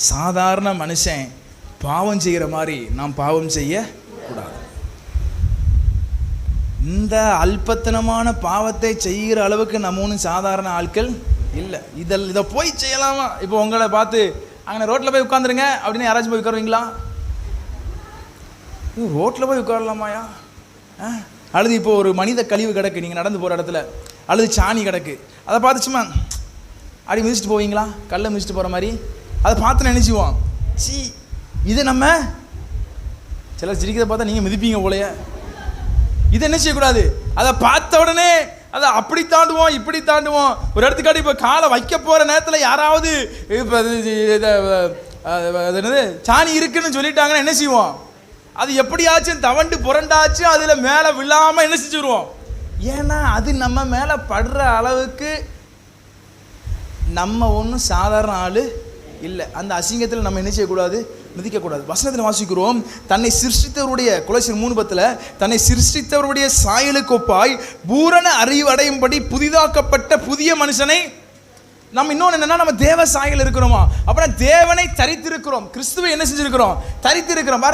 சாதாரண மனுஷன் பாவம் செய்கிற மாதிரி நாம் பாவம் செய்யக்கூடாது. இந்த அல்பத்தனமான பாவத்தை செய்கிற அளவுக்கு நம்ம ஒன்றும் சாதாரண ஆட்கள் இல்லை. இதை போய் செய்யலாமா? இப்போ உங்களை பார்த்து அங்கே ரோட்டில் போய் உட்காந்துருங்க அப்படின்னு யாராச்சும் போய் உட்காருவீங்களா? ரோட்டில் போய் உட்காரலாமாயா? அல்லது இப்போ ஒரு மனித கழிவு கிடக்கு, நீங்கள் நடந்து போகிற இடத்துல, அல்லது சாணி கிடக்கு, அதை பார்த்து சும்மா அப்படி மிதிச்சுட்டு போவீங்களா? கல்லை மிதிச்சுட்டு போகிற மாதிரி அதை பார்த்து நினைச்சுவோம், சி இது நம்ம சிலர் சிரிக்கிறத பார்த்தா நீங்கள் மிதிப்பீங்க போலையே. இதை என்ன செய்யக்கூடாது, அதை பார்த்த உடனே அதை அப்படி தாண்டுவோம் இப்படி தாண்டுவோம். ஒரு இடத்துக்காட்டி இப்போ காலை வைக்க போகிற நேரத்தில் யாராவது இப்போ என்னது சாணி இருக்குன்னு சொல்லிட்டாங்கன்னா என்ன செய்வோம், அது எப்படியாச்சும் தவண்டு புரண்டாச்சும் அதில் மேலே விழாமல் என்ன செஞ்சுருவோம். ஏன்னா அது நம்ம மேலே படுற அளவுக்கு நம்ம ஒன்றும் சாதாரண ஆள் இல்லை. அந்த அசிங்கத்தில் நம்ம என்ன செய்யக்கூடாது, மிதிக்கக்கூடாது. வசனத்தில் வாசிக்கிறோம், தன்னை சிருஷ்டித்தவருடைய, கொலோசியர் 3:10, தன்னை சிருஷ்டித்தவருடைய சாயலுக்கு ஒப்பாய் பூரண அறிவு அடையும்படி புதிதாக்கப்பட்ட புதிய மனுஷனை நம்ம இன்னொன்று என்னன்னா, நம்ம தேவ சாயல் இருக்கிறோமா? அப்புறம் தேவனை தரித்திருக்கிறோம், கிறிஸ்துவை என்ன செஞ்சிருக்கிறோம், தரித்திருக்கிறோம்.